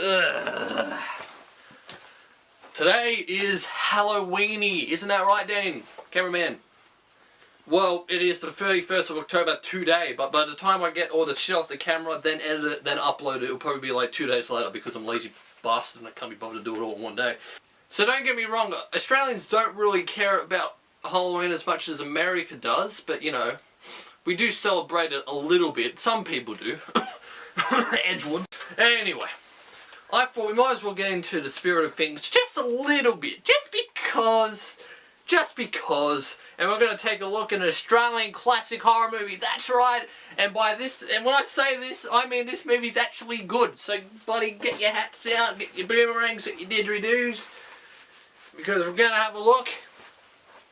Ugh. Today is Halloweeny, isn't that right, Dan? Cameraman. Well, it is the 31st of October today, but by the time I get all the shit off the camera, then edit it, then upload it, it'll probably be like 2 days later because I'm a lazy bastard and I can't be bothered to do it all in one day. So don't get me wrong, Australians don't really care about Halloween as much as America does, but you know, we do celebrate it a little bit. Some people do. Edgewood. Anyway, I thought we might as well get into the spirit of things just a little bit, just because, and we're going to take a look at an Australian classic horror movie. That's right, and by this, and when I say this, I mean this movie's actually good. So buddy, get your hats out, get your boomerangs, get your didgeridoos, because we're going to have a look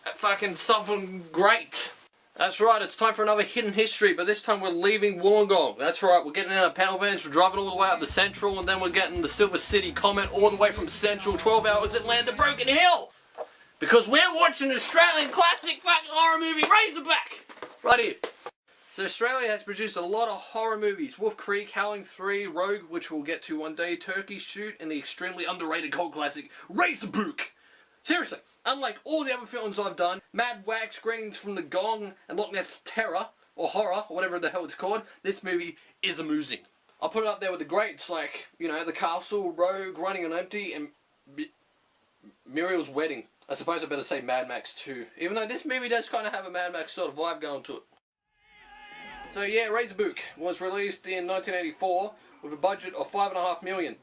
at fucking something great. That's right, it's time for another hidden history, but this time we're leaving Wollongong. That's right, we're getting in our panel vans, we're driving all the way up to Central, and then we're getting the Silver City Comet all the way from Central, 12 hours at land of Broken Hill! Because we're watching an Australian classic fucking horror movie, Razorback! Right here. So Australia has produced a lot of horror movies. Wolf Creek, Howling 3, Rogue, which we'll get to one day, Turkey Shoot, and the extremely underrated cult classic, Razorback! Seriously. Unlike all the other films I've done, Mad Wax, Greetings from the Gong, and Loch Ness Terror, or Horror, or whatever the hell it's called, this movie is amusing. I'll put it up there with the greats like, you know, The Castle, Rogue, Running on Empty, and Muriel's Wedding. I suppose I better say Mad Max too, even though this movie does kind of have a Mad Max sort of vibe going to it. So yeah, Razorback was released in 1984 with a budget of $5.5 million.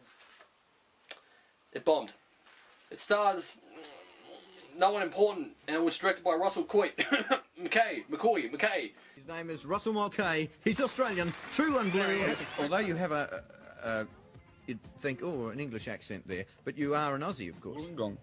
It bombed. It stars no one important, and it was directed by Russell Coit. McCoy. His name is Russell Mulcahy. He's Australian, true and blue. Although you have you'd think, oh, an English accent there, but you are an Aussie, of course. Wollongong.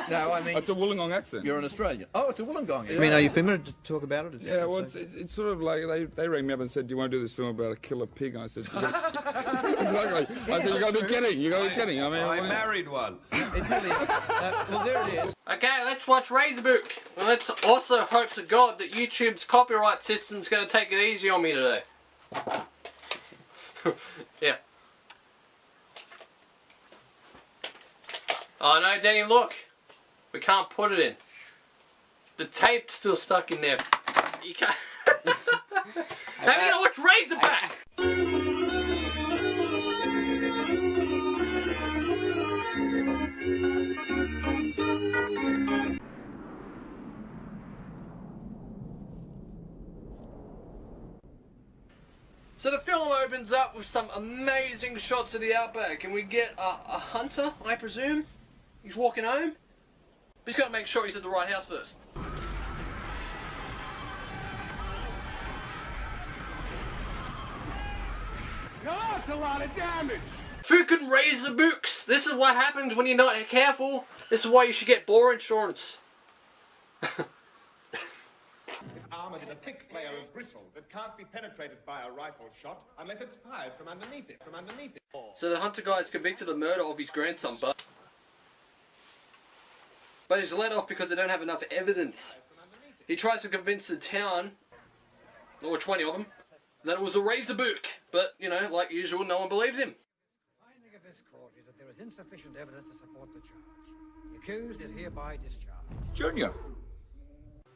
No, I mean... It's a Wollongong accent. You're an Australian. Oh, it's a Wollongong accent. I mean, are you permitted to talk about it? Yeah, well, it's sort of like, they rang me up and said, do you want to do this film about a killer pig? And I said, exactly. I said, you got to be kidding, you got to be kidding. I mean, I married one. It really is. Well, there it is. Okay, let's watch Razorback. And let's also hope to God that YouTube's copyright system's going to take it easy on me today. Yeah. Oh no, Danny, look! We can't put it in. The tape's still stuck in there. You can't... How are you gonna watch Razorback? So the film opens up with some amazing shots of the outback, and we get a hunter, I presume. He's walking home. But he's got to make sure he's at the right house first. Now that's a lot of damage. Fucking Razorbacks. This is what happens when you're not careful. This is why you should get bore insurance. If armoured in a thick layer of bristle that can't be penetrated by a rifle shot unless it's fired from underneath it. So the hunter guy is convicted of murder of his grandson, but he's let off because they don't have enough evidence. He tries to convince the town, or 20 of them, that it was a Razorback, but, you know, like usual, no one believes him. The finding of this court is that there is insufficient evidence to support the charge. The accused is hereby discharged. Junior.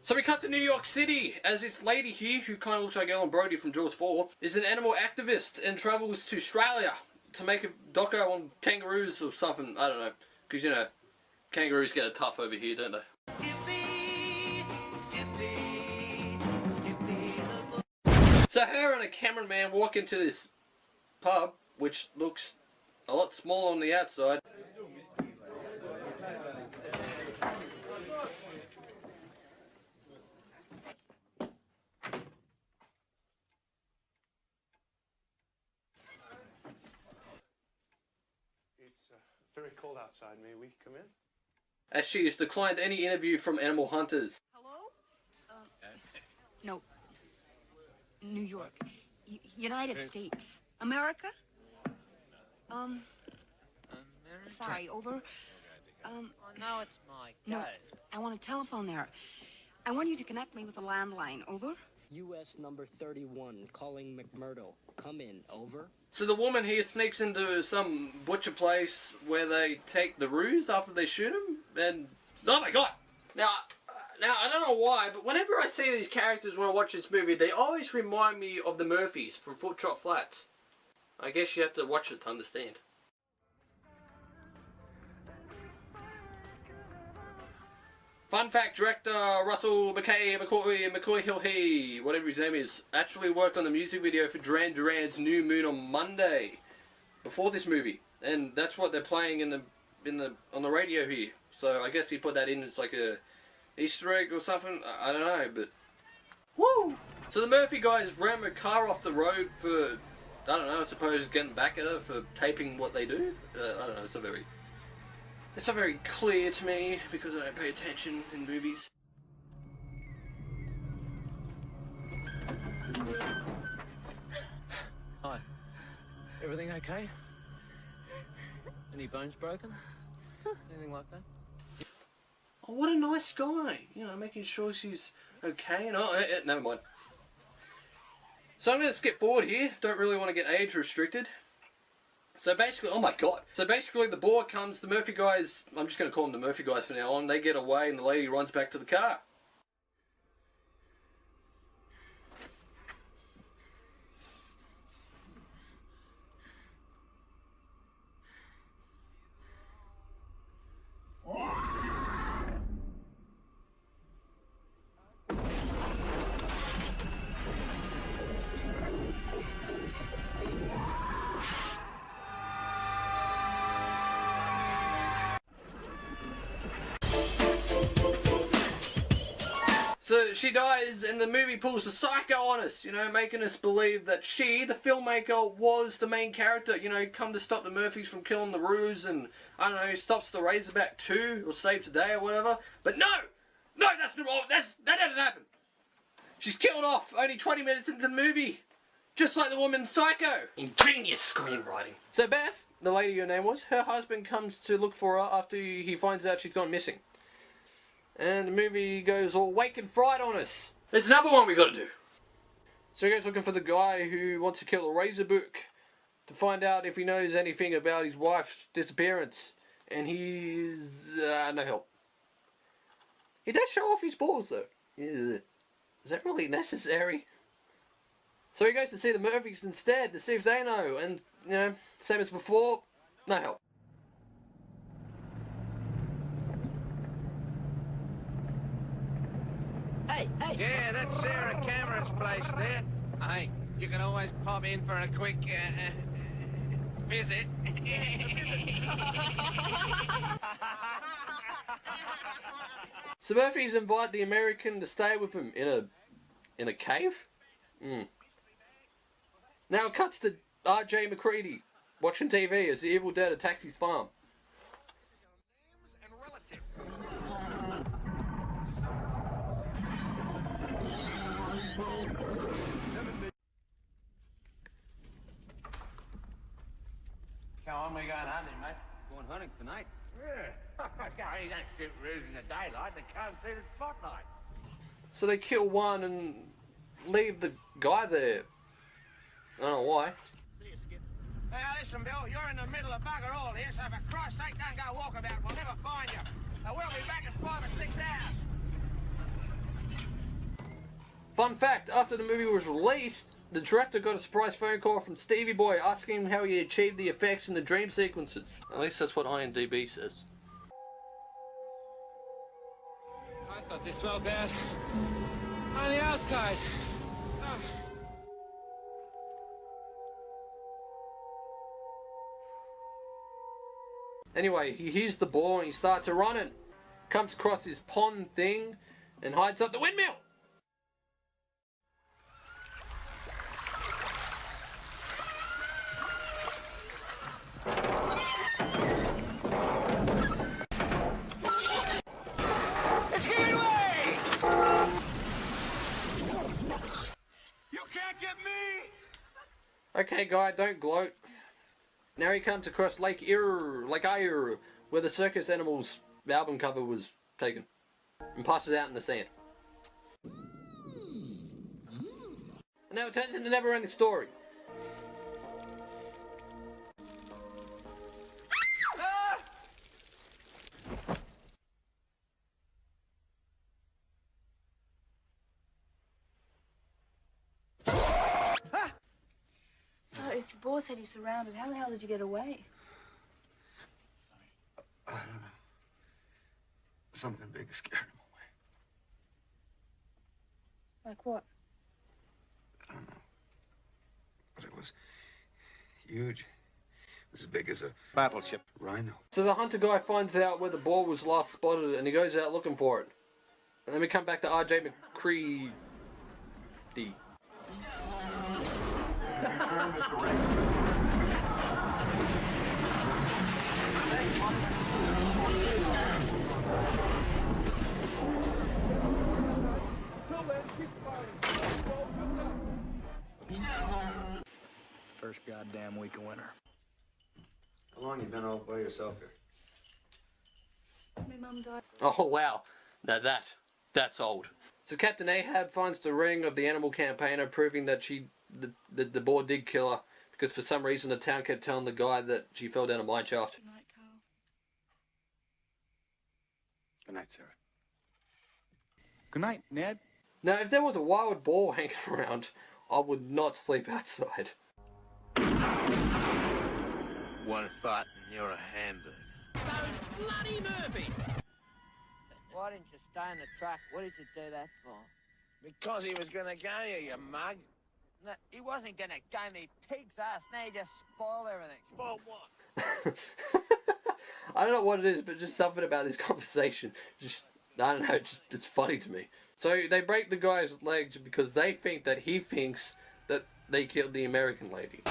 So we cut to New York City, as this lady here, who kind of looks like Ellen Brody from Jaws 4, is an animal activist and travels to Australia to make a doco on kangaroos or something, I don't know, because, you know, kangaroos get it tough over here, don't they? So her and a cameraman walk into this pub, which looks a lot smaller on the outside. It's very cold outside. May we come in? As she has declined any interview from animal hunters. Hello? No. New York. United States. America? Sorry, over. No, it's my No, I want a telephone there. I want you to connect me with the landline. Over. U.S. number 31, calling McMurdo. Come in, over. So the woman here sneaks into some butcher place where they take the ruse after they shoot him, and oh my god! Now I don't know why, but whenever I see these characters when I watch this movie, they always remind me of the Murphys from Foot Trot Flats. I guess you have to watch it to understand. Fun fact, director Russell McCoy Hill, whatever his name is, actually worked on the music video for Duran Duran's New Moon on Monday, before this movie, and that's what they're playing on the radio here. So I guess he put that in as like a Easter egg or something. I don't know, but woo! So the Murphy guys ran a car off the road for, I don't know, I suppose getting back at her for taping what they do. I don't know. It's not very clear to me because I don't pay attention in movies. Hi. Everything okay? Any bones broken? Anything like that? Oh, what a nice guy. You know, making sure she's okay. And never mind. So I'm going to skip forward here. Don't really want to get age restricted. So basically, oh my god. So basically the board comes, the Murphy guys, I'm just going to call them the Murphy guys from now on, they get away and the lady runs back to the car. So she dies and the movie pulls the psycho on us, you know, making us believe that she, the filmmaker, was the main character, you know, come to stop the Murphys from killing the Ruse and, I don't know, stops the Razorback too, or saves the day or whatever. But no! No, that's the wrong, that doesn't happen! She's killed off only 20 minutes into the movie! Just like the woman Psycho! Ingenious screenwriting. So Beth, the lady her name was, her husband comes to look for her after he finds out she's gone missing. And the movie goes all wake and fright on us. There's another one we gotta do. So he goes looking for the guy who wants to kill a Razorback to find out if he knows anything about his wife's disappearance. And he's no help. He does show off his balls though. Is that really necessary? So he goes to see the Murphys instead to see if they know. And, you know, same as before, no help. Hey! Yeah, that's Sarah Cameron's place there. Hey, you can always pop in for a quick visit. So Murphys invite the American to stay with him in a cave. Now it cuts to R.J. McCready watching TV as the Evil Dead attacks his farm. Come on, we're going hunting, mate. Going hunting tonight? Yeah. You don't shoot roos in the daylight. They can't see the spotlight. So they kill one and leave the guy there. I don't know why. Now listen, Bill, you're in the middle of bugger all here, so for Christ's sake, don't go walkabout. We'll never find you. We'll be back in 5 or 6 hours. Fun fact, after the movie was released, the director got a surprise phone call from Stevie Boy asking him how he achieved the effects in the dream sequences. At least that's what IMDb says. I thought they smelled bad on the outside. Anyway, he hears the ball and he starts running. Comes across this pond thing and hides up the windmill. It's giving way! You can't get me! Okay, guy, don't gloat. Now he comes across Lake Erie, where the Circus Animals album cover was taken, and passes out in the sand. And now it turns into a never-ending story. So if the boss had you surrounded, how the hell did you get away? I don't know. Something big scared him away. Like what? I don't know. But it was huge. It was as big as a battleship rhino. So the hunter guy finds out where the boar was last spotted and he goes out looking for it. And then we come back to R.J. McCready. First goddamn week of winter. How long you been all by yourself here? My mum died. Oh wow, now that's old. So Captain Ahab finds the ring of the animal campaigner, proving that the boar did kill her, because for some reason the town kept telling the guy that she fell down a mine shaft. Good night, Carl. Good night, Sarah. Good night, Ned. Now, if there was a wild boar hanging around, I would not sleep outside. One thought and you're a hamburger. Those bloody Murphy! Why didn't you stay in the truck? What did you do that for? Because he was gonna go you, you mug. No, he wasn't gonna go me pig's ass. Now you just spoil everything. Spoil what? I don't know what it is, but just something about this conversation. Just, I don't know, it's funny to me. So they break the guy's legs because they think that he thinks that they killed the American lady.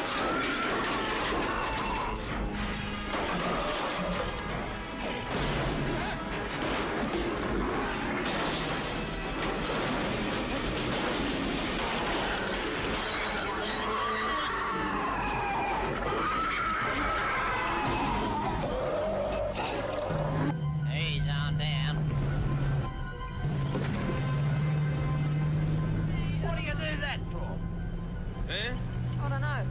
Ease on down. What do you do that for? Eh? I don't know.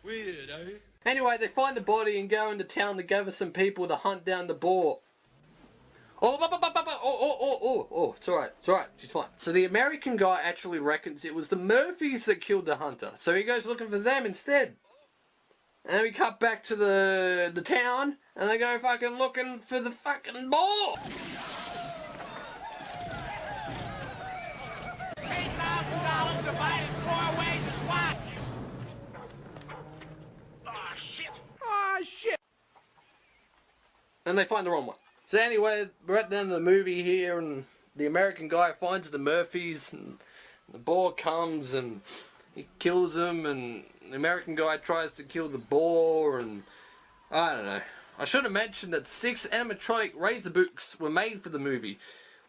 Weird, eh? Anyway, they find the body and go into town to gather some people to hunt down the boar. It's alright, she's fine. So the American guy actually reckons it was the Murphys that killed the hunter, so he goes looking for them instead. And then we cut back to the town, and they go fucking looking for the fucking boar! $8,000 divided 4 ways is what? Ah, shit! Ah, shit! And they find the wrong one. So anyway, we're at the end of the movie here, and the American guy finds the Murphys, and the boar comes, and he kills them, and the American guy tries to kill the boar, and I don't know. I should have mentioned that 6 animatronic Razorbacks were made for the movie.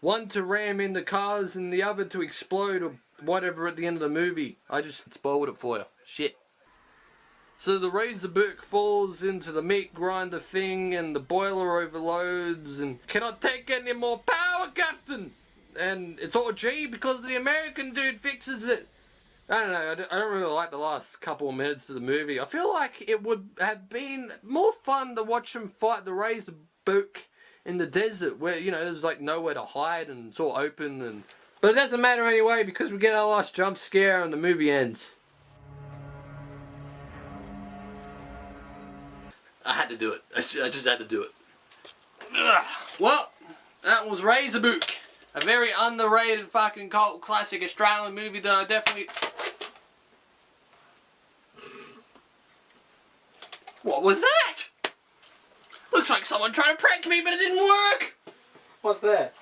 One to ram into cars, and the other to explode or whatever at the end of the movie. I just spoiled it for you. Shit. So the Razorback falls into the meat grinder thing, and the boiler overloads, and cannot take any more power, Captain! And it's all G because the American dude fixes it. I don't know, I don't really like the last couple of minutes of the movie. I feel like it would have been more fun to watch him fight the Razorback in the desert, where, you know, there's like nowhere to hide and it's all open, and... But it doesn't matter anyway, because we get our last jump scare and the movie ends. I had to do it. I just had to do it. Ugh. Well, that was Razorback. A very underrated fucking cult classic Australian movie that I definitely... What was that? Looks like someone tried to prank me, but it didn't work! What's that?